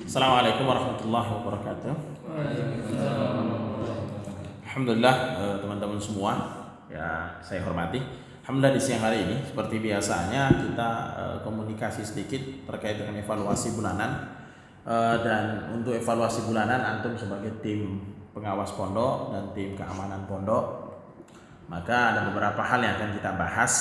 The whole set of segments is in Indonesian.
Assalamualaikum warahmatullahi wabarakatuh. Alhamdulillah, teman-teman semua ya saya hormati. Alhamdulillah di siang hari ini seperti biasanya kita komunikasi sedikit terkait dengan evaluasi bulanan. Dan untuk evaluasi bulanan antum sebagai tim pengawas pondok dan tim keamanan pondok, maka ada beberapa hal yang akan kita bahas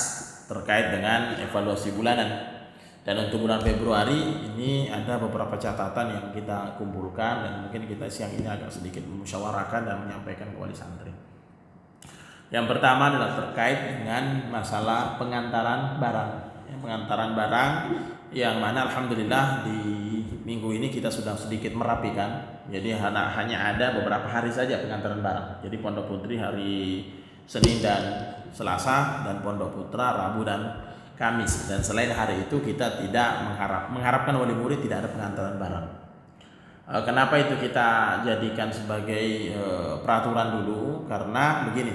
terkait dengan evaluasi bulanan. Dan untuk bulan Februari ini ada beberapa catatan yang kita kumpulkan dan mungkin kita siang ini agak sedikit memusyawarahkan dan menyampaikan ke wali santri. Yang pertama adalah terkait dengan masalah pengantaran barang. Pengantaran barang yang mana alhamdulillah di minggu ini kita sudah sedikit merapikan. Jadi hanya ada beberapa hari saja pengantaran barang. Jadi Pondok Putri hari Senin dan Selasa dan Pondok Putra Rabu dan Kamis, dan selain hari itu kita tidak mengharapkan wali murid tidak ada pengantaran barang. Kenapa itu kita jadikan sebagai peraturan dulu? Karena begini,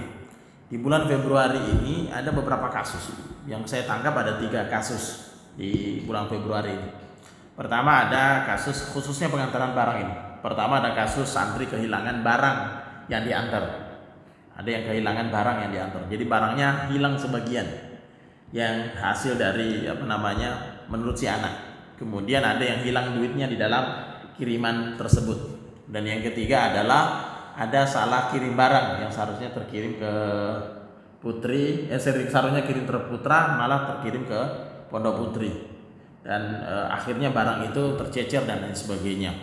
di bulan Februari ini ada beberapa kasus yang saya tangkap, ada 3 kasus di bulan Februari ini. Pertama ada kasus khususnya pengantaran barang ini. Pertama ada kasus santri kehilangan barang yang diantar. Ada yang kehilangan barang yang diantar. Jadi barangnya hilang sebagian yang hasil dari menurut si anak. Kemudian ada yang hilang duitnya di dalam kiriman tersebut. Dan yang ketiga adalah ada salah kirim barang yang seharusnya terkirim ke Putri, seharusnya kirim ke Putra malah terkirim ke Pondok Putri. Dan akhirnya barang itu tercecer dan lain sebagainya.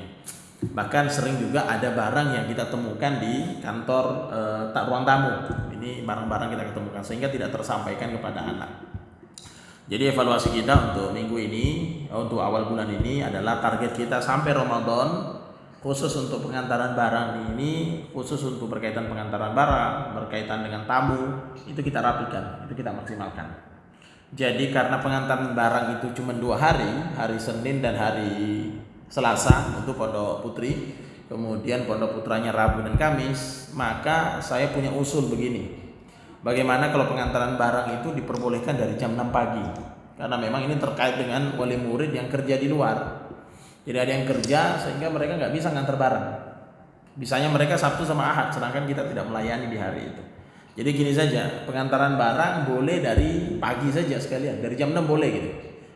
Bahkan sering juga ada barang yang kita temukan di kantor ruang tamu. Ini barang-barang kita ketemukan sehingga tidak tersampaikan kepada anak. Jadi evaluasi kita untuk minggu ini, untuk awal bulan ini adalah target kita sampai Ramadan, khusus untuk pengantaran barang ini, khusus untuk berkaitan pengantaran barang, berkaitan dengan tamu, itu kita rapikan, itu kita maksimalkan. Jadi karena pengantaran barang itu cuma 2 hari, hari Senin dan hari Selasa untuk Pondok Putri, kemudian Pondok Putranya Rabu dan Kamis, maka saya punya usul begini. Bagaimana kalau pengantaran barang itu diperbolehkan dari jam 6 pagi? Karena memang ini terkait dengan wali murid yang kerja di luar. Jadi ada yang kerja sehingga mereka nggak bisa ngantar barang. Bisanya mereka Sabtu sama Ahad, sedangkan kita tidak melayani di hari itu. Jadi gini saja, pengantaran barang boleh dari pagi saja sekalian, dari jam 6 boleh gitu.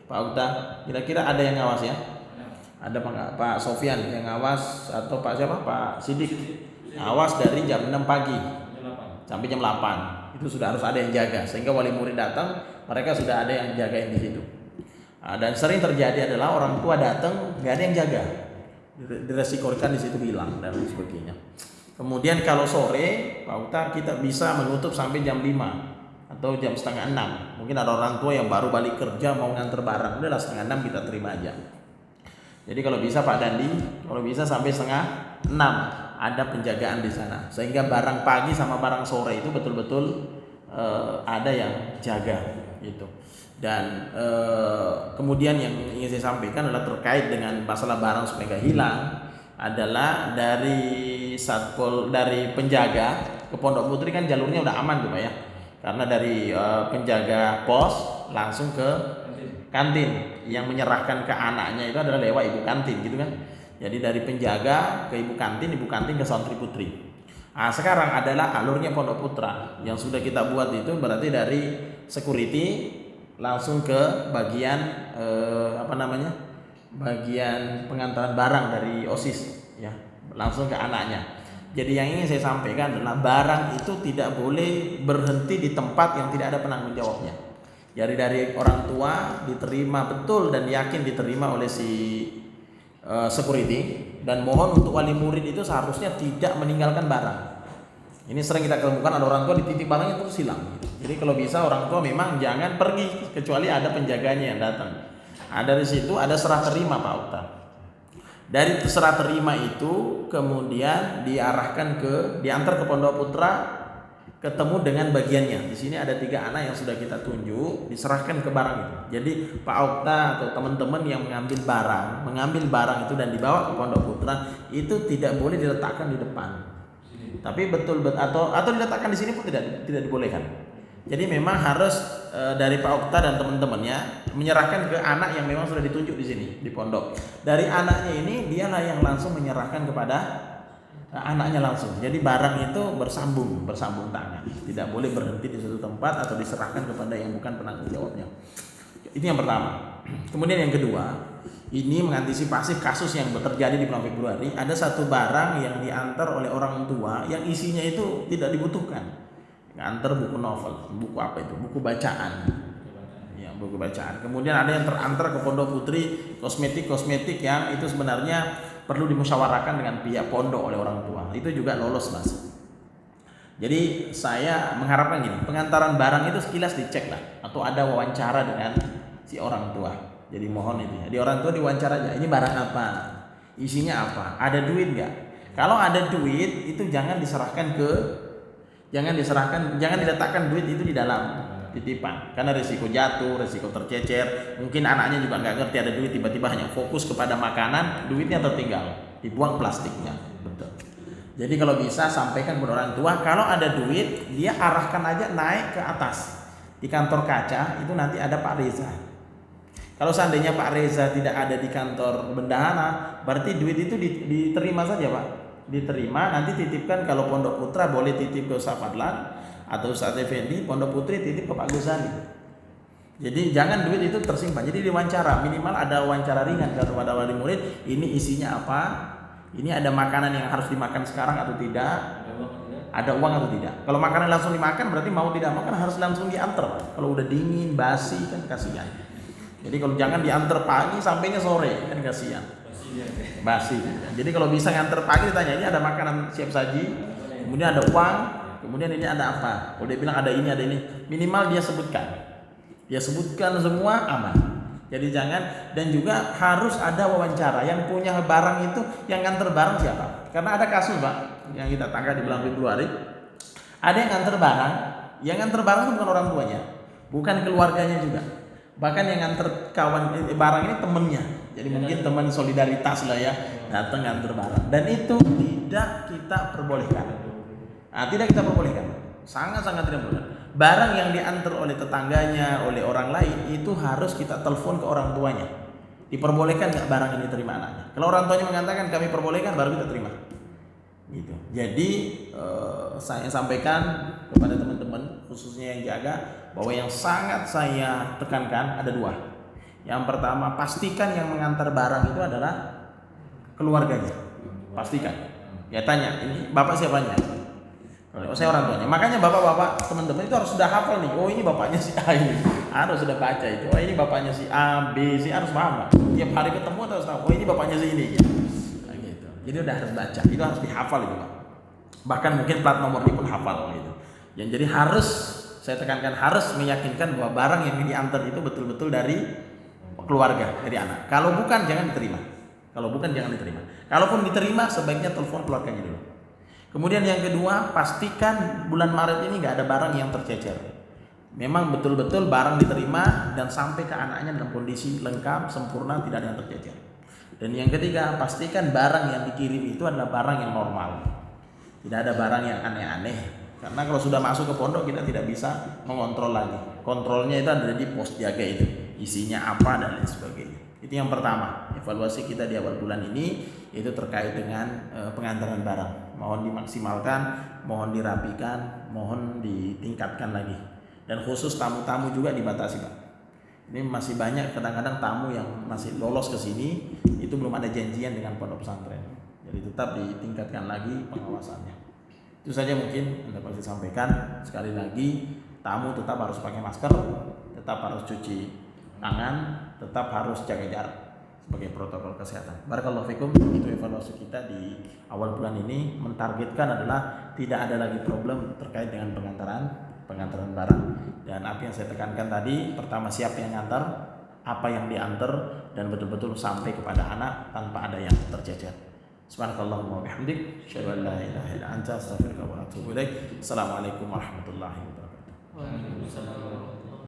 Pak Uta, kira-kira ada yang ngawas ya? Ada Pak Sofyan yang ngawas, atau Pak siapa? Pak Sidik. Ngawas dari jam 6 pagi sampai jam 8. Itu sudah harus ada yang jaga, sehingga wali murid datang mereka sudah ada yang jagain di situ. Dan sering terjadi adalah orang tua datang nggak ada yang jaga, diresikokan di situ hilang dan lain sebagainya. Kemudian kalau sore Pak Uta kita bisa menutup sampai jam 5 atau jam setengah 6. Mungkin ada orang tua yang baru balik kerja mau nganter barang, udahlah setengah 6 kita terima aja. Jadi kalau bisa Pak Dandi, kalau bisa sampai setengah 6 ada penjagaan di sana, sehingga barang pagi sama barang sore itu betul-betul ada yang jaga gitu. Dan kemudian yang ingin saya sampaikan adalah terkait dengan masalah barang supaya nggak hilang, adalah dari satpol, dari penjaga ke Pondok Putri kan jalurnya udah aman tuh Pak ya, karena dari penjaga pos langsung ke kantin, yang menyerahkan ke anaknya itu adalah lewat ibu kantin gitu kan. Jadi dari penjaga ke ibu kantin ke santri putri. Nah, sekarang adalah alurnya Pondok Putra yang sudah kita buat itu, berarti dari security langsung ke bagian bagian pengantaran barang dari OSIS ya, langsung ke anaknya. Jadi yang ingin saya sampaikan adalah barang itu tidak boleh berhenti di tempat yang tidak ada penanggung jawabnya. Jadi dari orang tua diterima betul dan yakin diterima oleh si security, dan mohon untuk wali murid itu seharusnya tidak meninggalkan barang. Ini sering kita ketemukan ada orang tua dititip barangnya terus hilang. Jadi kalau bisa orang tua memang jangan pergi kecuali ada penjaganya yang datang. Nah, dari situ ada serah terima Pak Uta. Dari serah terima itu kemudian diantar ke Pondok Putra, ketemu dengan bagiannya. Di sini ada 3 anak yang sudah kita tunjuk, diserahkan ke barang itu. Jadi Pak Okta atau teman-teman yang mengambil barang itu dan dibawa ke Pondok Putra itu tidak boleh diletakkan di depan. Tapi atau diletakkan di sini pun tidak dibolehkan. Jadi memang harus dari Pak Okta dan teman-temannya menyerahkan ke anak yang memang sudah ditunjuk di sini di pondok. Dari anaknya ini dialah yang langsung menyerahkan kepada anaknya langsung. Jadi barang itu bersambung tangan. Tidak boleh berhenti di suatu tempat atau diserahkan kepada yang bukan penanggung jawabnya. Itu yang pertama. Kemudian yang kedua, ini mengantisipasi kasus yang terjadi di bulan Februari. Ada satu barang yang diantar oleh orang tua yang isinya itu tidak dibutuhkan. Ngantar buku novel, buku apa itu? Buku bacaan. Ya, buku bacaan. Kemudian ada yang terantar ke Pondok Putri kosmetik yang itu sebenarnya perlu dimusyawarahkan dengan pihak pondok oleh orang tua. Itu juga lolos, Mas. Jadi saya mengharapkan gini, pengantaran barang itu sekilas dicek lah, atau ada wawancara dengan si orang tua. Jadi mohon itu ya, di orang tua diwawancara aja, ini barang apa, isinya apa, ada duit nggak? Kalau ada duit itu jangan diletakkan duit itu di dalam titipan, karena risiko jatuh, risiko tercecer. Mungkin anaknya juga nggak ngerti ada duit, tiba-tiba hanya fokus kepada makanan, duitnya tertinggal, dibuang plastiknya. Betul. Jadi kalau bisa sampaikan kepada orang tua, kalau ada duit dia arahkan aja naik ke atas di kantor kaca, itu nanti ada Pak Reza. Kalau seandainya Pak Reza tidak ada di kantor bendahara, berarti duit itu diterima saja, Pak. Diterima, nanti titipkan. Kalau Pondok Putra boleh titip ke Ustaz Fadlan atau Ustaz Effendi, Pondok Putri titip ke Pak Guzali. Jadi jangan duit itu tersimpan. Jadi diwawancara, minimal ada wawancara ringan kepada wali murid, ini isinya apa, ini ada makanan yang harus dimakan sekarang atau tidak, ada uang atau tidak. Kalau makanan langsung dimakan berarti mau tidak makan harus langsung diantar. Kalau udah dingin, basi kan kasihan. Jadi kalau jangan diantar pagi sampainya sore kan kasihan. Basi. Jadi kalau bisa nganter pagi ditanya, ini ada makanan siap saji, kemudian ada uang, kemudian ini ada apa. Kalau dia bilang ada ini, minimal dia sebutkan semua, aman. Jadi jangan, dan juga harus ada wawancara. Yang punya barang itu yang nganter barang siapa? Karena ada kasus, Pak, yang kita tangkap di bulan Februari, ada yang nganter barang itu bukan orang tuanya, bukan keluarganya juga, bahkan yang nganter barang ini temennya. Jadi mungkin teman solidaritas lah ya, datang nganter barang, dan itu tidak kita perbolehkan. Tidak kita perbolehkan, sangat-sangat tidak perbolehkan. Barang yang diantar oleh tetangganya, oleh orang lain, itu harus kita telepon ke orang tuanya. Diperbolehkan nggak barang ini terima anaknya? Kalau orang tuanya mengatakan kami perbolehkan, baru kita terima. Gitu. Jadi saya sampaikan kepada teman-teman, khususnya yang jaga, bahwa yang sangat saya tekankan ada dua. Yang pertama, pastikan yang mengantar barang itu adalah keluarganya. Pastikan. Ya tanya, ini bapak siapanya? Saya orang tuanya. Makanya bapak-bapak teman-teman itu harus sudah hafal nih. Oh ini bapaknya si A ini. Harus sudah baca itu. Oh ini bapaknya si A, B, C, harus paham. Tiap hari ketemu harus tahu. Oh ini bapaknya si ini. Gitu. Nah, gitu. Jadi udah harus baca. Itu harus dihafal itu, Pak. Bahkan mungkin plat nomornya pun hafal gitu. Jadi harus saya tekankan, harus meyakinkan bahwa barang yang diantar itu betul-betul dari keluarga, dari anak. Kalau bukan jangan diterima. Kalaupun diterima sebaiknya telepon keluarganya dulu. Kemudian yang kedua, pastikan bulan Maret ini nggak ada barang yang tercecer. Memang betul-betul barang diterima dan sampai ke anaknya dalam kondisi lengkap, sempurna, tidak ada yang tercecer. Dan yang ketiga, pastikan barang yang dikirim itu adalah barang yang normal. Tidak ada barang yang aneh-aneh. Karena kalau sudah masuk ke pondok kita tidak bisa mengontrol lagi. Kontrolnya itu ada di pos jaga itu. Isinya apa dan lain sebagainya. Itu yang pertama, evaluasi kita di awal bulan ini itu terkait dengan pengantaran barang. Mohon dimaksimalkan, mohon dirapikan, mohon ditingkatkan lagi. Dan khusus tamu-tamu juga dibatasi, Pak. Ini masih banyak kadang-kadang tamu yang masih lolos ke sini, itu belum ada janjian dengan pondok pesantren. Jadi tetap ditingkatkan lagi pengawasannya. Itu saja mungkin yang dapat saya sampaikan. Sekali lagi, tamu tetap harus pakai masker, tetap harus cuci tangan, tetap harus jaga jarak sebagai protokol kesehatan. Barakallahu fikum. Itu evaluasi kita di awal bulan ini, mentargetkan adalah tidak ada lagi problem terkait dengan pengantaran barang. Dan apa yang saya tekankan tadi, pertama siapa yang ngantar, apa yang diantar, dan betul-betul sampai kepada anak tanpa ada yang tercecer. Subhanakallahumma wa bihamdik, asyhadu an la ilaha illa anta, astaghfiruka wa atubu ilaik. Assalamualaikum warahmatullahi wabarakatuh. Waalaikumsalam.